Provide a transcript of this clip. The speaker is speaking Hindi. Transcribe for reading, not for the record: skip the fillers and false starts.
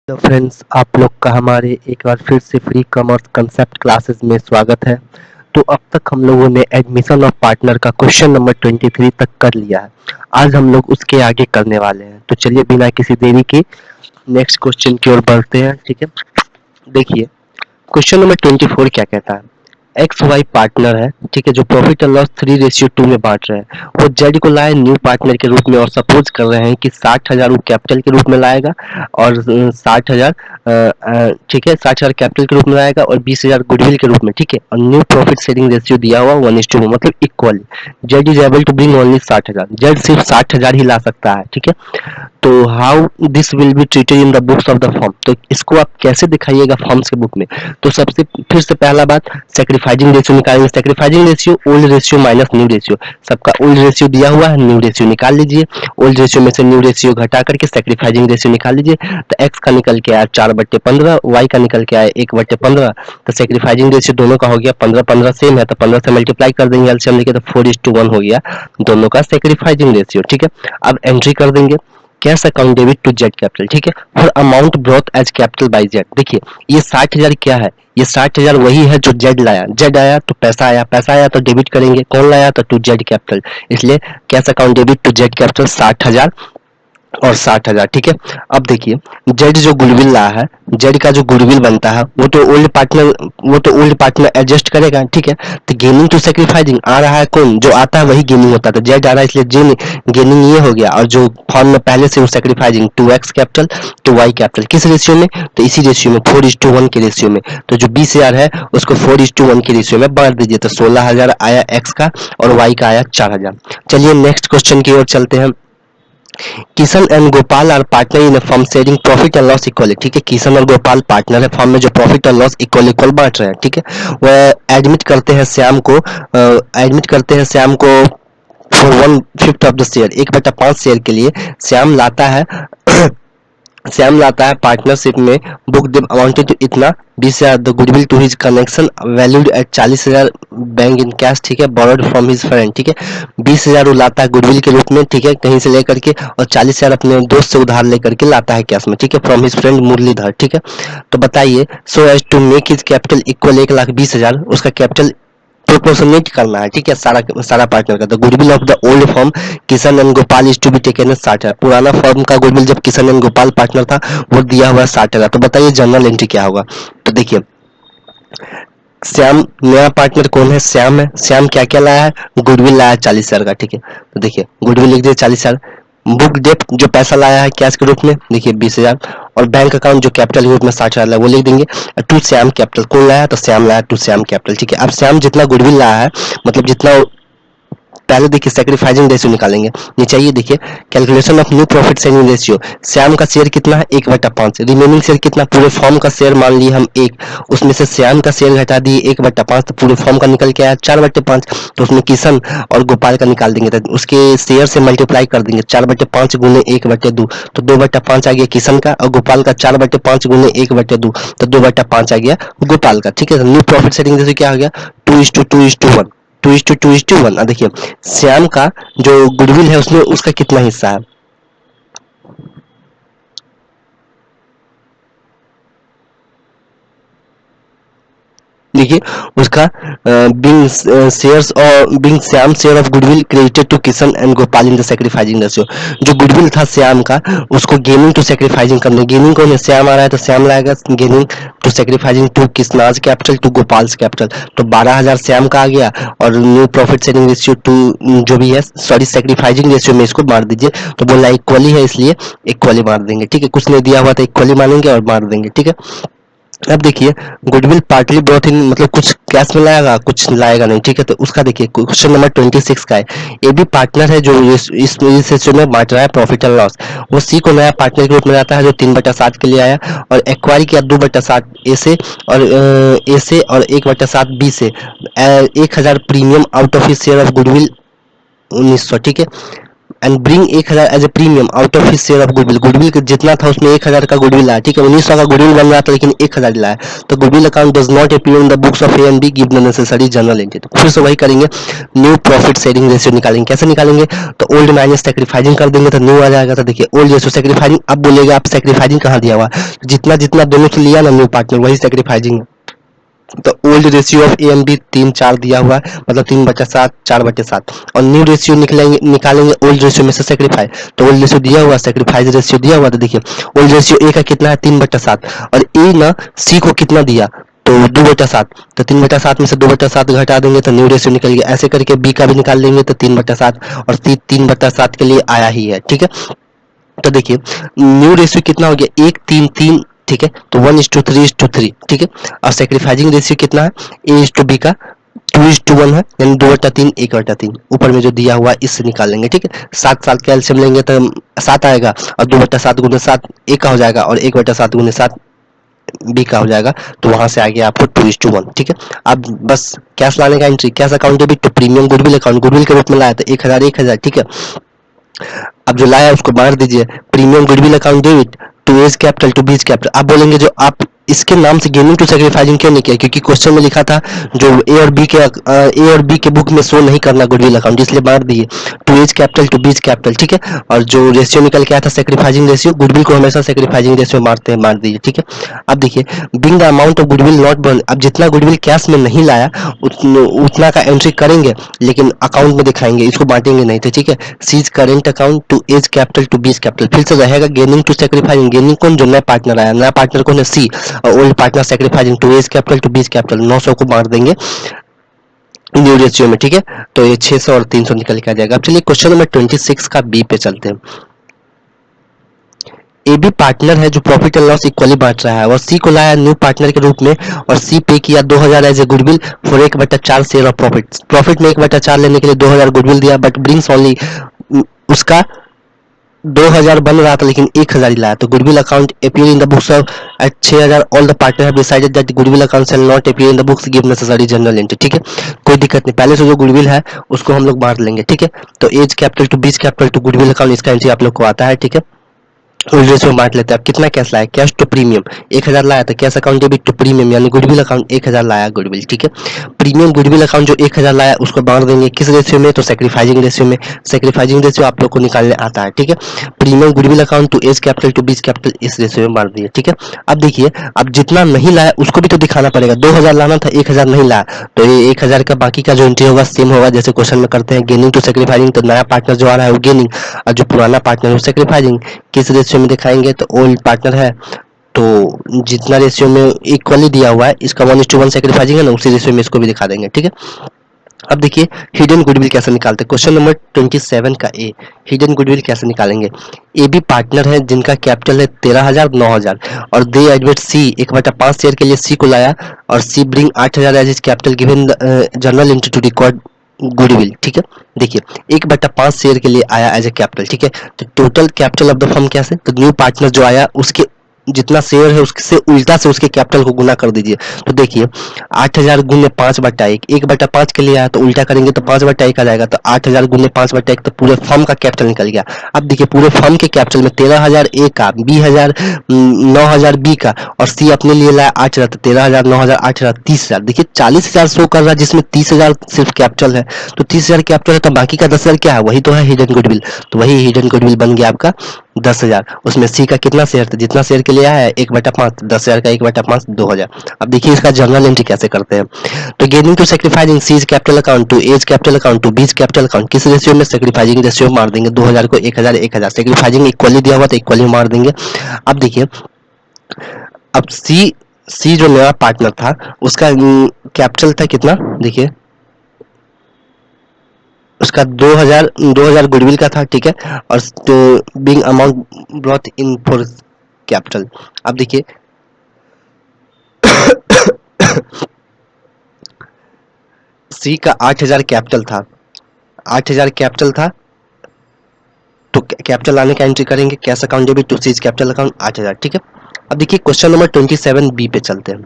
हेलो फ्रेंड्स, आप लोग का हमारे एक बार फिर से फ्री कॉमर्स कंसेप्ट क्लासेस में स्वागत है। तो अब तक हम लोगों ने एडमिशन ऑफ पार्टनर का क्वेश्चन नंबर 23 तक कर लिया है। आज हम लोग उसके आगे करने वाले हैं, तो चलिए बिना किसी देरी के नेक्स्ट क्वेश्चन की ओर बढ़ते हैं। ठीक है, देखिए क्वेश्चन नंबर 24 क्या कहता है। एक्स वाई पार्टनर है, ठीक है, जो प्रॉफिट एंड लॉस 3:2 में बांट रहे हैं। वो जेड को लाए न्यू पार्टनर के रूप में और सपोज कर रहे हैं कि 60,000 वो कैपिटल के रूप में लाएगा और 60,000, ठीक है, 60,000 कैपिटल के रूप में लाएगा और 20,000 गुडविल के रूप में। ठीक है, और न्यू प्रॉफिट शेयरिंग रेशियो दिया हुआ 1:2 में, मतलब equally. Z is able to bring only 60,000, Z सिर्फ 60,000 ही ला सकता है। ठीक है, तो how this will be treated in the books of the firm, तो इसको आप कैसे दिखाइएगा फर्म्स के बुक में। तो सबसे फिर से पहला बात, सेक्रीफाइजिंग रेशियो निकालेंगे। Sacrificing ratio old ratio minus new ratio, सबका ओल्ड रेशियो दिया हुआ है, न्यू रेशियो निकाल लीजिए। ओल्ड रेशियो में से न्यू रेशियो घटा करके सेक्रीफाइजिंग रेशियो निकाल लीजिए। तो एक्स का निकल के आया 4/15, वाई का निकल के आया 1/15। तो सेक्रीफाइजिंग रेशियो दोनों का हो गया 15-15 सेम है, तो 15 से मल्टीप्लाई कर देंगे एलसीएम लेके, तो 4:1 हो गया दोनों का सेक्रीफाइजिंग रेशियो। ठीक है, अब एंट्री कर देंगे cash account debit to Z capital. ठीक है, for amount brought as capital by Z. देखिए ये 60,000 क्या है, ये 60,000 वही है जो जेड लाया। जेड आया तो पैसा आया, पैसा आया तो डेबिट करेंगे, कौन लाया तो टू जेड कैपिटल, इसलिए cash account debit to Z capital 60,000 और 60,000। ठीक है, अब देखिए जेड जो गुडविल रहा है, जेड का जो गुडविल बनता है वो तो ओल्ड पार्टनर एडजस्ट करेगा। ठीक है, तो गेनिंग टू सेक्रीफाइजिंग आ रहा है, कौन जो आता है वही गेनिंग होता है, तो जेड आ रहा है इसलिए गेनिंग ये हो गया। और जो फॉर्म में पहले से वो sacrificing 2x capital to y capital, किस रेशियो में, तो इसी रेशियो में 4:1 के रेशियो में। तो जो 20,000 है उसको 4:1 के रेशियो में बांट दीजिए, तो 16,000 आया x का और y का आया 4,000। चलिए नेक्स्ट क्वेश्चन की ओर चलते हैं। Kishan and Gopal are partner in firm sharing profit and loss equally. ठीक है, किशन और गोपाल पार्टनर है फर्म में जो प्रॉफिट और लॉस इक्वल इक्वल बांट रहे हैं। ठीक है, वह एडमिट करते हैं श्याम को for 1/5 of the share, 1/5 share के लिए श्याम लाता है पार्टनरशिप में बुक द अमाउंटेड टू इतना 20,000 the goodwill to his connection valued at 40,000 bank in cash. ठीक है, बोरोड फ्रॉम हिज फ्रेंड। ठीक है, 20,000 वो लाता है गुडविल के रूप में, ठीक है, कहीं से लेकर के, और 40,000 अपने दोस्त से उधार लेकर के लाता है कैश में। ठीक है, फ्रॉम हिज फ्रेंड मुरलीधर। ठीक है, तो बताइए so as to make his capital equal 1,20,000, उसका कैपिटल प्रोपोर्शनेट करना है। ठीक है, सारा सारा पार्टनर का। The goodwill of the old firm Kishan and Gopal is to be taken as 60 है। पुराना फॉर्म का गुडविल जब किशन एंड गोपाल पार्टनर था वो दिया हुआ 60 है। तो बताइए जनरल एंट्री क्या होगा। तो देखिए श्याम नया पार्टनर कौन है, श्याम है। श्याम क्या क्या लाया है, गुडविल लाया 40,000 का। ठीक है, तो देखिए गुडविल लिख दिए 40,000। बुक डेप जो पैसा लाया है कैश के रूप में, देखिए 20,000। और बैंक अकाउंट जो कैपिटल के रूप में 60,000 है वो लिख देंगे। टू श्याम कैपिटल कौन लाया, तो श्याम लाया टू श्याम कैपिटल। ठीक है, अब श्याम जितना गुडविल लाया है, मतलब जितना, पहले देखिए सेक्रीफाइजिंग रेशियो निकालेंगे। नीचे आइए देखिए calculation of new profit sharing ratio. Shyam का शेयर कितना है, 1/5। रिमेनिंग शेयर कितना, पूरे फॉर्म का शेयर मान लिए हम 1, उसमें से श्याम का शेयर घटा दिए 1/5, तो पूरे फॉर्म का निकल के आया 4/5। तो उसमें किशन और गोपाल का निकाल देंगे, तो उसके शेयर से मल्टीप्लाई कर देंगे, 4/5 गुने 1/2, तो 2/5 आ गया किशन का, और गोपाल का 4/5 गुने 1/2, तो 2/5 आ गया गोपाल का। ठीक है, न्यू प्रॉफिट शेयरिंग रेशियो क्या आ गया, 2:2:1, 2:1। देखिए श्याम का जो गुडविल है उसमें उसका कितना हिस्सा है, देखिए उसका बिंग शेयर्स और being Shyam share of goodwill credited to Kishan and Gopal in the sacrificing ratio. जो गुडविल था श्याम का उसको गेनिंग टू सेक्रीफाइजिंग करने, गेनिंग कौन है, श्याम आ रहा है तो श्याम लाएगा gaining to sacrificing to Kishan's capital to Gopal's capital. तो 12,000 श्याम का आ गया, और new profit sharing ratio to जो भी है, सॉरी सेक्रीफाइजिंग रेशियो में इसको मार दीजिए। तो बोला इक्वली है इसलिए इक्वली मार देंगे। ठीक है, कुछ नहीं दिया हुआ तो इक्वली मानेंगे और मार देंगे। ठीक है, अब देखिए गुडविल पार्टली ब्रॉट इन, मतलब कुछ कैश में लाएगा कुछ लाएगा नहीं। ठीक है, तो उसका देखिए क्वेश्चन नंबर 26 का है। ए बी पार्टनर है जो इस रेशियो में बांट रहा है प्रॉफिट एंड लॉस। वो सी को नया पार्टनर के रूप में लाता है जो 3/7 के लिए आया, और एक्वायर किया 2/7 ए से, और ए से, और 1/7 बी से। 1,000 premium out of his share of goodwill 1,900। ठीक है, and bring 1000 as a premium out of his share of goodwill. Goodwill जितना था उसमें 1000 का गुडविल आया, ठीक है, 1900 का गुडविल बन रहा था लेकिन 1000 लाया, तो goodwill account does not appear in the books of A and B, give the necessary journal entry. तो फिर से वही करेंगे, न्यू प्रॉफिट शेयरिंग रेशियो निकालेंगे। कैसे निकालेंगे, तो ओल्ड माइनस सैक्रिफाइसिंग कर देंगे तो न्यू आ जाएगा। तो देखिए ओल्ड रेशियो सैक्रिफाइसिंग, अब बोलेगा आप सैक्रिफाइसिंग कहाँ दिया हुआ, जितना जितना दोनों से लिया ना न्यू पार्टनर वही सैक्रिफाइसिंग है। तो old ratio of A and B 3-4 दिया हुआ है, मतलब 3/7 4/7, और न्यू रेशियो निकालेंगे ओल्ड रेशियो में से सेक्रीफाई। तो ओल्ड रेशियो दिया हुआ, सेक्रीफाइस रेशियो दिया हुआ, तो देखिए ओल्ड रेशियो ए का कितना है 3/7, और ए ना सी को कितना दिया तो 2/7, तो 3/7 में से 2/7 घटा देंगे तो न्यू रेशियो निकल गया। ऐसे करके बी का भी निकाल लेंगे तो 3/7, और सी 3/7 के लिए आया ही है, ठीक है। तो देखिए न्यू रेशियो कितना हो गया 1:3:3, ठीक है, तो 1:3:3, ठीक है। और सेक्रीफाइसिंग रेशियो कितना है A/B का 2:1 है, यानी 2/3 1/3, ऊपर में जो दिया हुआ है इससे निकाल लेंगे, ठीक है। 7 का एलसीएम लेंगे तो 7 आएगा, और 2/7 गुने 7 ए का हो जाएगा, और 1/7 गुने 7 बी का हो जाएगा। तो वहां से आ गया आपको 2:1, ठीक है। अब बस कैश लाने का एंट्री, cash account debit to premium goodwill account, goodwill के रूप में लाया तो 1000, ठीक है। अब जो लाया उसको बांट दीजिए, premium goodwill account debit to A's capital to B's capital. आप बोलेंगे जो आप इसके नाम से गेमिंग टू सैक्रिफाइसिंग क्यों नहीं किया, क्योंकि क्वेश्चन में लिखा था जो ए और बी के बुक में शो नहीं करना गुडविल अकाउंट, इसलिए बांट दिए to A's capital to B's capital, ठीक है। और जो रेशियो निकल के आया था सैक्रिफाइसिंग रेशियो, गुडविल को हमेशा सैक्रिफाइसिंग रेशियो मारते हैं, मार दीजिए, ठीक है। अब देखिए being the amount of goodwill not burn, अब जितना गुडविल कैश में नहीं लाया उतना का एंट्री करेंगे, लेकिन अकाउंट में दिखाएंगे, इसको बांटेंगे नहीं थे, ठीक है। C's current account to A's capital to B's capital, फिर से रहेगा गेनिंग टू सैक्रिफाइसिंग। गेनिंग कौन, जो नया पार्टनर आया, नया पार्टनर कौन है सी, और old partner sacrificing to A's capital to B's capital. 900 को बांट देंगे न्यू रेशियो में, ठीक है। तो ये 600 और 300 निकल के आ जाएगा। अब चलिए क्वेश्चन नंबर 26 का बी पे चलते हैं। ए बी पार्टनर है जो प्रॉफिट एंड लॉस इक्वली बांट रहा है, और सी को लाया न्यू पार्टनर के रूप में, और सी पे किया 2000 as a goodwill for 1/4 share of profit. Profit में 1/4 लेने के लिए 2000 गुडविल दिया, बट ब्रिंग्स ओनली, उसका 2000 बन रहा था लेकिन 1000 ही लाया। तो goodwill account appear in the books of at 6000, all the partner have decided that goodwill account shall not appear in the books, give necessary journal entry, ठीक है। कोई दिक्कत नहीं, पहले से जो गुडविल है उसको हम लोग बांट लेंगे, ठीक है। तो A's capital to B's capital to goodwill account, इसका एंट्री आप लोग को आता है, ठीक है। ओल्ड रेशियो में बांट लेते हैं। अब कितना कैश लाया, कैश टू प्रीमियम 1000 लाया था, cash account debit to premium यानी गुडविल अकाउंट 1000 लाया गुडविल, ठीक है। प्रीमियम गुडविल अकाउंट जो 1000 लाया उसको बांट देंगे किस रेशियो में, तो सैक्रिफाइसिंग रेशियो में। सैक्रिफाइसिंग रेशियो आप लोग को निकालने आता है, ठीक है। Premium goodwill account to A's capital to B's capital, इस रेशियो में बांट दिए, ठीक है। अब देखिए अब जितना नहीं लाया उसको भी तो दिखाना पड़ेगा, 2000 लाना था 1000 नहीं लाया, तो ये 1000 का बाकी का जो एंट्री होगा सेम होगा जैसे क्वेश्चन में करते हैं, गेनिंग टू सैक्रिफाइसिंग। तो नया पार्टनर जो आ रहा है वो गेनिंग, और जो पुराना पार्टनर है वो सैक्रिफाइसिंग। किस रेशियो में दिखाएंगे, तो ओल्ड पार्टनर है तो जितना रेशियो में इक्वली दिया हुआ है, इसका 1:1 सैक्रिफाइसिंग है ना, उसी रेशियो में इसको भी दिखा देंगे, ठीक है। अब देखिए हिडन गुडविल कैसे निकालते हैं, क्वेश्चन नंबर 27 का ए। हिडन गुडविल कैसे निकालेंगे, ए बी पार्टनर है जिनका कैपिटल है 13000 9000, और दे एडमिट सी 1/5 शेयर के लिए सी को लाया, और C bring 8000 as is capital given general entry to record goodwill, ठीक है। देखिए 1/5 शेयर के लिए आया एज ए कैपिटल, ठीक है। तो total capital of the firm कैसे, तो न्यू पार्टनर जो आया उसके जितना शेयर है उससे उल्टा से उसके कैपिटल को गुना कर दीजिए। तो देखिए 8000 गुने 5/1, 1/5 के लिए आया तो उल्टा करेंगे तो 5/1 आ जाएगा, तो 8000 गुने 5/1 तो पूरे फर्म का कैपिटल निकल गया। अब देखिए पूरे फर्म के कैपिटल में 13000 ए का, 20000 9000 बी का, और सी अपने लिए लाया 8000, तो 13000 9000 8000 30000। देखिए 40000 शो कर रहा है जिसमें 30000 सिर्फ कैपिटल है, तो 30000 कैपिटल है तो बाकी का 10000 क्या है, वही तो है हिडन गुडविल। तो वही हिडन गुडविल बन गया आपका 10000। उसमें सी का कितना शेयर था, जितना शेयर के लिए आया है 1/5, 10000 का 1/5 2000। अब देखिए इसका जर्नल एंट्री कैसे करते हैं, तो gaining to sacrificing C's capital account to A's capital account to B's capital account, किस रेशियो में, सैक्रिफाइसिंग रेशियो मार देंगे, 2000 को 1000 1000, सैक्रिफाइसिंग इक्वली दिया हुआ तो इक्वली मार देंगे। अब देखिए अब सी जो नया पार्टनर था उसका कैपिटल था कितना, देखिए उसका 2000 गुडविल का था, ठीक है, और Bing amount brought in for capital. अब देखिए सी का 8000 कैपिटल था, 8000 कैपिटल था, तो कैपिटल आने का एंट्री करेंगे cash account debit to C's capital account 8000, ठीक है। अब देखिए क्वेश्चन नंबर 27 बी पे चलते हैं।